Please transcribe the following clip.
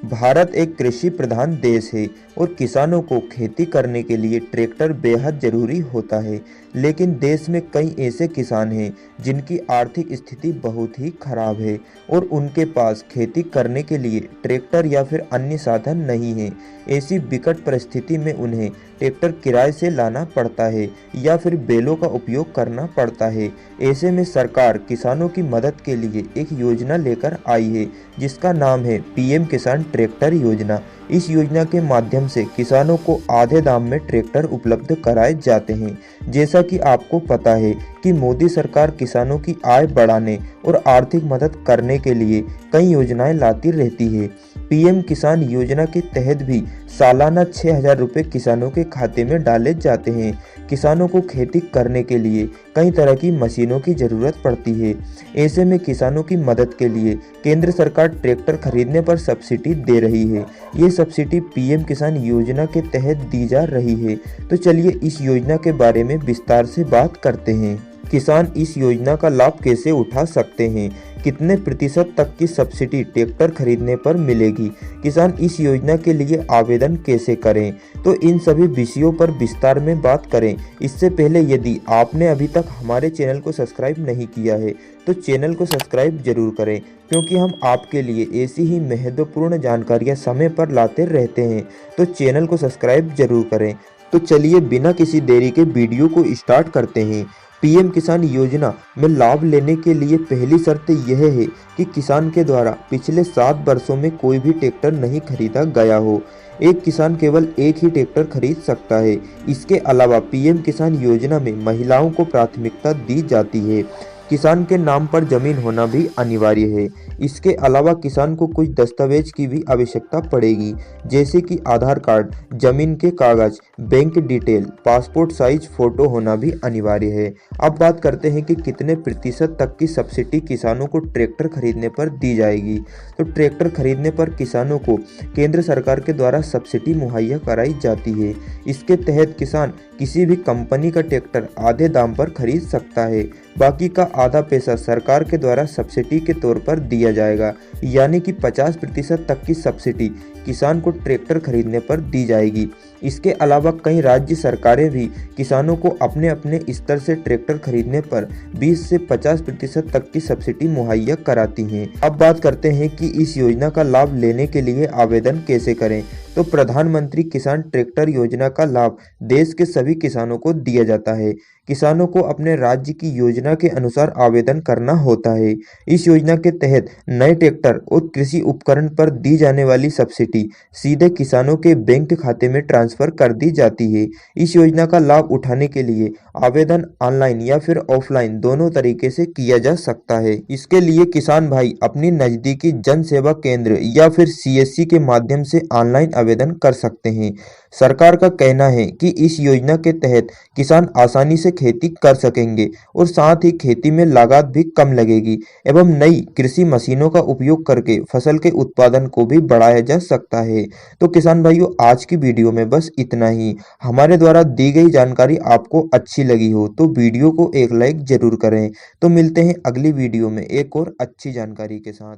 भारत एक कृषि प्रधान देश है और किसानों को खेती करने के लिए ट्रैक्टर बेहद जरूरी होता है। लेकिन देश में कई ऐसे किसान हैं जिनकी आर्थिक स्थिति बहुत ही खराब है और उनके पास खेती करने के लिए ट्रैक्टर या फिर अन्य साधन नहीं है। ऐसी विकट परिस्थिति में उन्हें ट्रैक्टर किराए से लाना पड़ता है या फिर बैलों का उपयोग करना पड़ता है। ऐसे में सरकार किसानों की मदद के लिए एक योजना लेकर आई है जिसका नाम है पीएम किसान ट्रैक्टर योजना। इस योजना के माध्यम से किसानों को आधे दाम में ट्रैक्टर उपलब्ध कराए जाते हैं। जैसा कि आपको पता है कि मोदी सरकार किसानों की आय बढ़ाने और आर्थिक मदद करने के लिए कई योजनाएं लाती रहती है। पीएम किसान योजना के तहत भी सालाना 6,000 रुपये किसानों के खाते में डाले जाते हैं। किसानों को खेती करने के लिए कई तरह की मशीनों की ज़रूरत पड़ती है। ऐसे में किसानों की मदद के लिए केंद्र सरकार ट्रैक्टर खरीदने पर सब्सिडी दे रही है। ये सब्सिडी पीएम किसान योजना के तहत दी जा रही है। तो चलिए इस योजना के बारे में विस्तार से बात करते हैं। किसान इस योजना का लाभ कैसे उठा सकते हैं, कितने प्रतिशत तक की सब्सिडी ट्रैक्टर खरीदने पर मिलेगी, किसान इस योजना के लिए आवेदन कैसे करें, तो इन सभी विषयों पर विस्तार में बात करें। इससे पहले यदि आपने अभी तक हमारे चैनल को सब्सक्राइब नहीं किया है तो चैनल को सब्सक्राइब जरूर करें, क्योंकि हम आपके लिए ऐसी ही महत्वपूर्ण जानकारियाँ समय पर लाते रहते हैं। तो चैनल को सब्सक्राइब जरूर करें। तो चलिए बिना किसी देरी के वीडियो को स्टार्ट करते हैं। पीएम किसान योजना में लाभ लेने के लिए पहली शर्त यह है कि किसान के द्वारा पिछले 7 वर्षों में कोई भी ट्रैक्टर नहीं खरीदा गया हो। एक किसान केवल एक ही ट्रैक्टर खरीद सकता है। इसके अलावा पीएम किसान योजना में महिलाओं को प्राथमिकता दी जाती है। किसान के नाम पर जमीन होना भी अनिवार्य है। इसके अलावा किसान को कुछ दस्तावेज की भी आवश्यकता पड़ेगी, जैसे कि आधार कार्ड, जमीन के कागज, bank detail, passport size photo होना भी अनिवार्य है। अब बात करते हैं कि कितने प्रतिशत तक की सब्सिडी किसानों को ट्रैक्टर खरीदने पर दी जाएगी। तो ट्रैक्टर खरीदने पर किसानों को केंद्र सरकार के द्वारा सब्सिडी मुहैया कराई जाती है। इसके तहत किसान किसी भी कंपनी का ट्रैक्टर आधे दाम पर खरीद सकता है। बाकी का आधा पैसा सरकार के द्वारा सब्सिडी के तौर पर दिया जाएगा, यानी कि 50% तक की सब्सिडी किसान को ट्रैक्टर खरीदने पर दी जाएगी। इसके अलावा कई राज्य सरकारें भी किसानों को अपने अपने स्तर से ट्रैक्टर खरीदने पर 20 से 50% तक की सब्सिडी मुहैया कराती हैं। अब बात करते हैं कि इस योजना का लाभ लेने के लिए आवेदन कैसे करें। तो प्रधानमंत्री किसान ट्रैक्टर योजना का लाभ देश के सभी किसानों को दिया जाता है। किसानों को अपने राज्य की योजना के अनुसार आवेदन करना होता है। इस योजना के तहत नए ट्रैक्टर और कृषि उपकरण पर दी जाने वाली सब्सिडी सीधे किसानों के बैंक खाते में ट्रांसफर कर दी जाती है। इस योजना का लाभ उठाने के लिए आवेदन ऑनलाइन या फिर ऑफलाइन दोनों तरीके से किया जा सकता है। इसके लिए किसान भाई अपनी नजदीकी जन सेवा केंद्र या फिर सीएससी के माध्यम से ऑनलाइन आवेदन कर सकते हैं। सरकार का कहना है कि इस योजना के तहत किसान आसानी से खेती कर सकेंगे और साथ ही खेती में लागत भी कम लगेगी एवं नई कृषि मशीनों का उपयोग करके फसल के उत्पादन को भी बढ़ाया जा सकता है। तो किसान भाइयों, आज की वीडियो में बस इतना ही। हमारे द्वारा दी गई जानकारी आपको अच्छी लगी हो तो वीडियो को एक लाइक जरूर करें। तो मिलते हैं अगली वीडियो में एक और अच्छी जानकारी के साथ।